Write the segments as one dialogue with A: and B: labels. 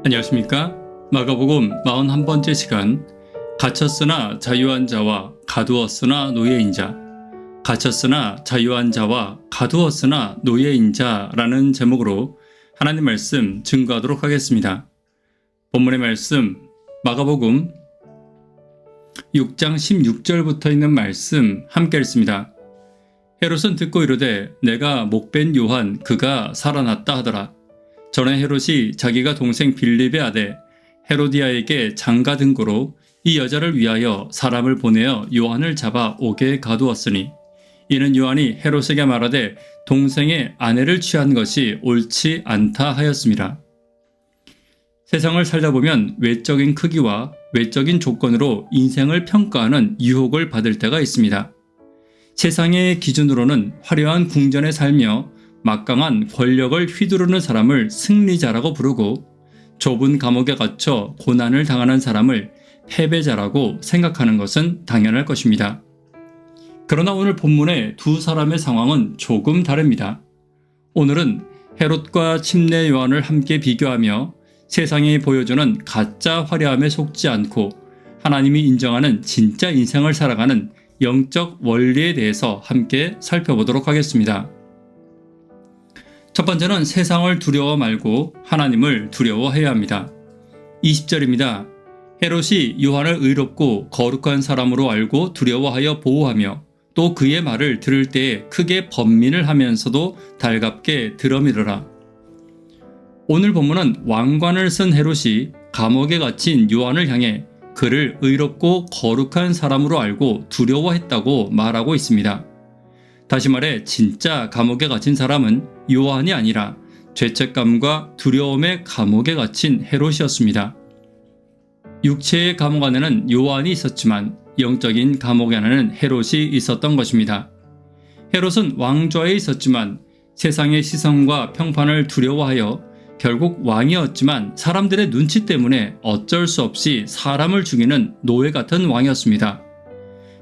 A: 안녕하십니까? 마가복음 41번째 시간, 갇혔으나 자유한 자와 가두었으나 노예인 자, 갇혔으나 자유한 자와 가두었으나 노예인 자라는 제목으로 하나님 말씀 증거하도록 하겠습니다. 본문의 말씀, 마가복음 6장 16절부터 있는 말씀 함께 읽습니다. 헤롯은 듣고 이르되 내가 목벤 요한 그가 살아났다 하더라. 전에 헤롯이 자기가 동생 빌립의 아들 헤로디아에게 장가 등고로 이 여자를 위하여 사람을 보내어 요한을 잡아 옥에 가두었으니 이는 요한이 헤롯에게 말하되 동생의 아내를 취한 것이 옳지 않다 하였습니다. 세상을 살다 보면 외적인 크기와 외적인 조건으로 인생을 평가하는 유혹을 받을 때가 있습니다. 세상의 기준으로는 화려한 궁전에 살며 막강한 권력을 휘두르는 사람을 승리자라고 부르고 좁은 감옥에 갇혀 고난을 당하는 사람을 패배자라고 생각하는 것은 당연할 것입니다. 그러나 오늘 본문의 두 사람의 상황은 조금 다릅니다. 오늘은 헤롯과 침례 요한을 함께 비교하며 세상이 보여주는 가짜 화려함에 속지 않고 하나님이 인정하는 진짜 인생을 살아가는 영적 원리에 대해서 함께 살펴보도록 하겠습니다. 첫 번째는 세상을 두려워 말고 하나님을 두려워해야 합니다. 20절입니다. 헤롯이 요한을 의롭고 거룩한 사람으로 알고 두려워하여 보호하며 또 그의 말을 들을 때에 크게 번민을 하면서도 달갑게 들어밀어라. 오늘 본문은 왕관을 쓴 헤롯이 감옥에 갇힌 요한을 향해 그를 의롭고 거룩한 사람으로 알고 두려워했다고 말하고 있습니다. 다시 말해 진짜 감옥에 갇힌 사람은 요한이 아니라 죄책감과 두려움의 감옥에 갇힌 헤롯이었습니다. 육체의 감옥 안에는 요한이 있었지만 영적인 감옥 안에는 헤롯이 있었던 것입니다. 헤롯은 왕좌에 있었지만 세상의 시선과 평판을 두려워하여 결국 왕이었지만 사람들의 눈치 때문에 어쩔 수 없이 사람을 죽이는 노예 같은 왕이었습니다.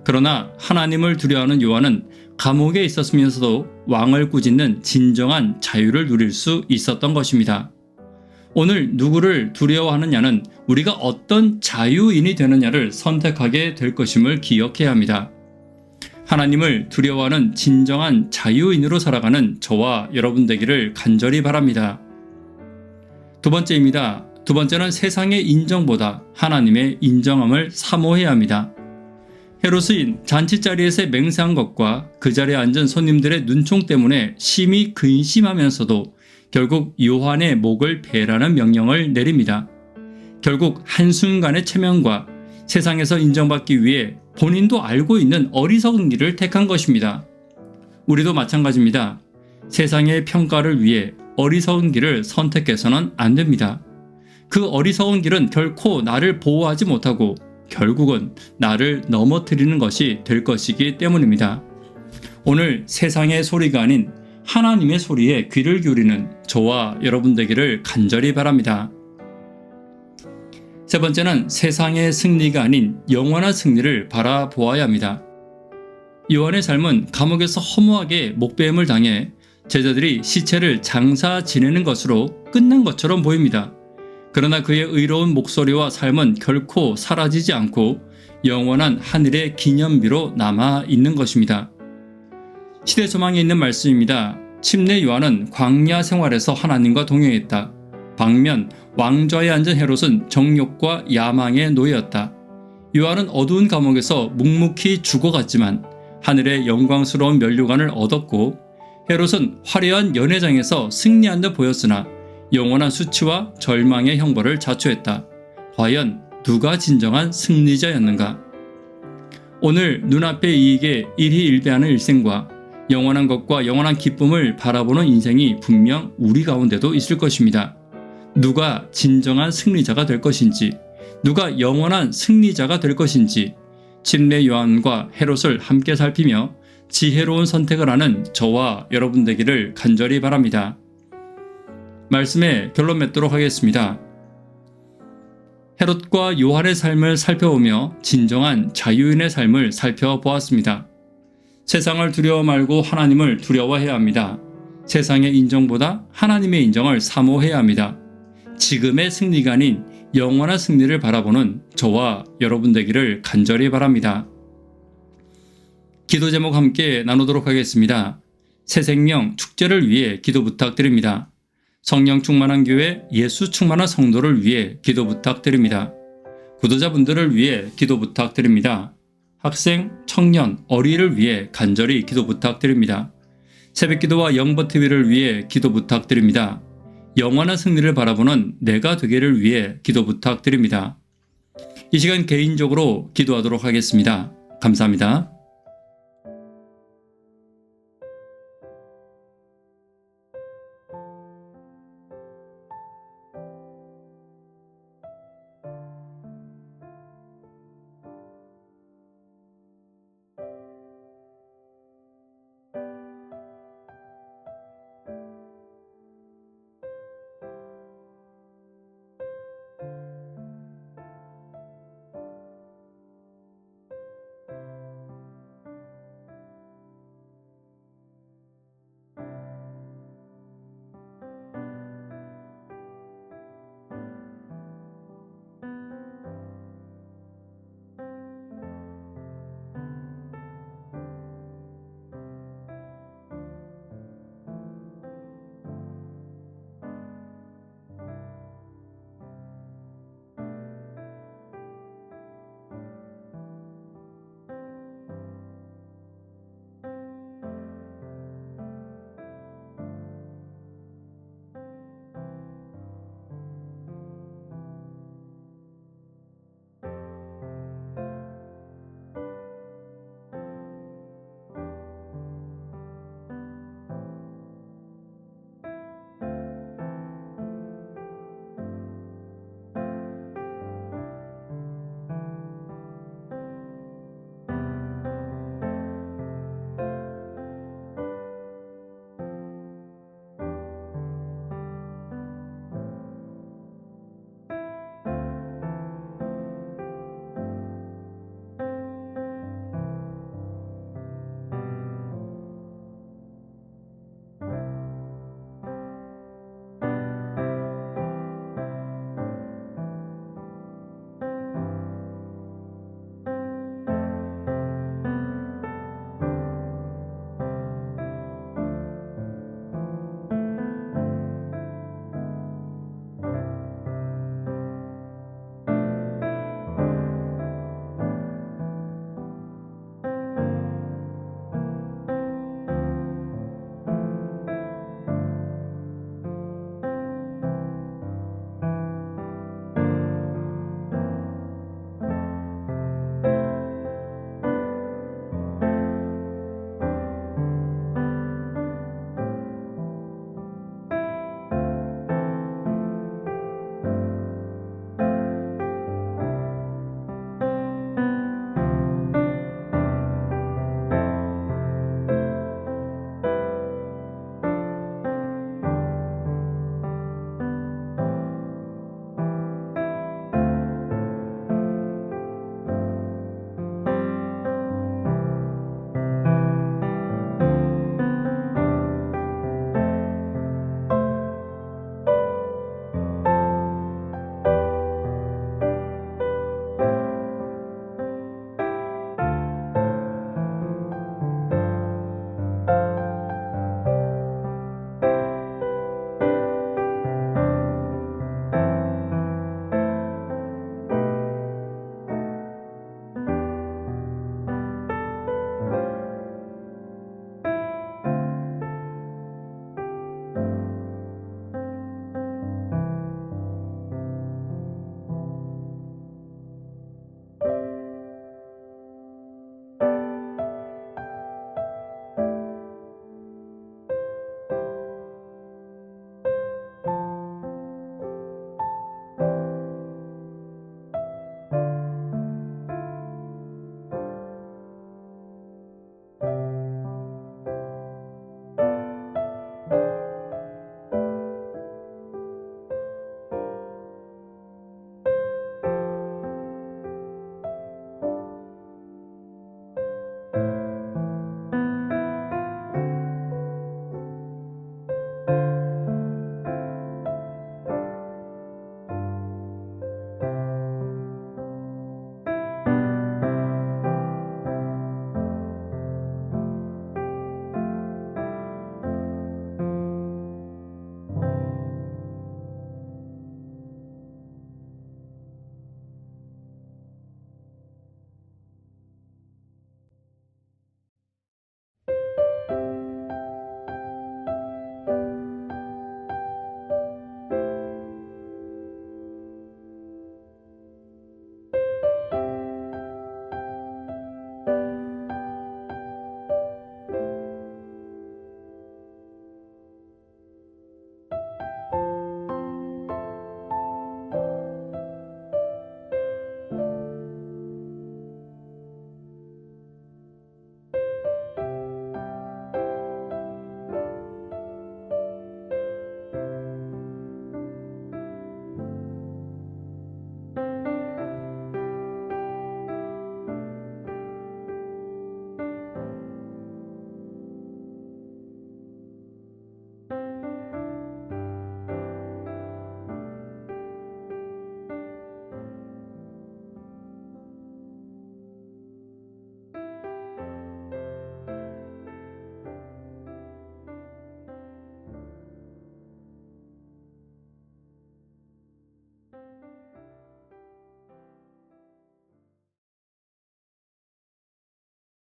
A: 그러나 하나님을 두려워하는 요한은 감옥에 있었으면서도 왕을 꾸짖는 진정한 자유를 누릴 수 있었던 것입니다. 오늘 누구를 두려워하느냐는 우리가 어떤 자유인이 되느냐를 선택하게 될 것임을 기억해야 합니다. 하나님을 두려워하는 진정한 자유인으로 살아가는 저와 여러분 되기를 간절히 바랍니다. 두 번째입니다. 두 번째는 세상의 인정보다 하나님의 인정함을 사모해야 합니다. 헤롯은 잔치자리에서 맹세한 것과 그 자리에 앉은 손님들의 눈총 때문에 심히 근심하면서도 결국 요한의 목을 베라는 명령을 내립니다. 결국 한순간의 체면과 세상에서 인정받기 위해 본인도 알고 있는 어리석은 길을 택한 것입니다. 우리도 마찬가지입니다. 세상의 평가를 위해 어리석은 길을 선택해서는 안 됩니다. 그 어리석은 길은 결코 나를 보호하지 못하고 결국은 나를 넘어뜨리는 것이 될 것이기 때문입니다. 오늘 세상의 소리가 아닌 하나님의 소리에 귀를 기울이는 저와 여러분 되기를 간절히 바랍니다. 세 번째는 세상의 승리가 아닌 영원한 승리를 바라보아야 합니다. 요한의 삶은 감옥에서 허무하게 목배임을 당해 제자들이 시체를 장사 지내는 것으로 끝난 것처럼 보입니다. 그러나 그의 의로운 목소리와 삶은 결코 사라지지 않고 영원한 하늘의 기념비로 남아 있는 것입니다. 시대 조망에 있는 말씀입니다. 침례 요한은 광야 생활에서 하나님과 동행했다. 반면 왕좌에 앉은 헤롯은 정욕과 야망의 노예였다. 요한은 어두운 감옥에서 묵묵히 죽어갔지만 하늘의 영광스러운 면류관을 얻었고 헤롯은 화려한 연회장에서 승리한 듯 보였으나 영원한 수치와 절망의 형벌을 자초했다. 과연 누가 진정한 승리자였는가? 오늘 눈앞의 이익에 일희일비하는 일생과 영원한 것과 영원한 기쁨을 바라보는 인생이 분명 우리 가운데도 있을 것입니다. 누가 진정한 승리자가 될 것인지, 누가 영원한 승리자가 될 것인지 침례 요한과 헤롯을 함께 살피며 지혜로운 선택을 하는 저와 여러분 되기를 간절히 바랍니다. 말씀에 결론 맺도록 하겠습니다. 헤롯과 요한의 삶을 살펴보며 진정한 자유인의 삶을 살펴보았습니다. 세상을 두려워 말고 하나님을 두려워해야 합니다. 세상의 인정보다 하나님의 인정을 사모해야 합니다. 지금의 승리가 아닌 영원한 승리를 바라보는 저와 여러분 되기를 간절히 바랍니다. 기도 제목 함께 나누도록 하겠습니다. 새 생명 축제를 위해 기도 부탁드립니다. 성령 충만한 교회, 예수 충만한 성도를 위해 기도 부탁드립니다. 구도자분들을 위해 기도 부탁드립니다. 학생, 청년, 어린이를 위해 간절히 기도 부탁드립니다. 새벽기도와 영버TV를 위해 기도 부탁드립니다. 영원한 승리를 바라보는 내가 되기를 위해 기도 부탁드립니다. 이 시간 개인적으로 기도하도록 하겠습니다. 감사합니다.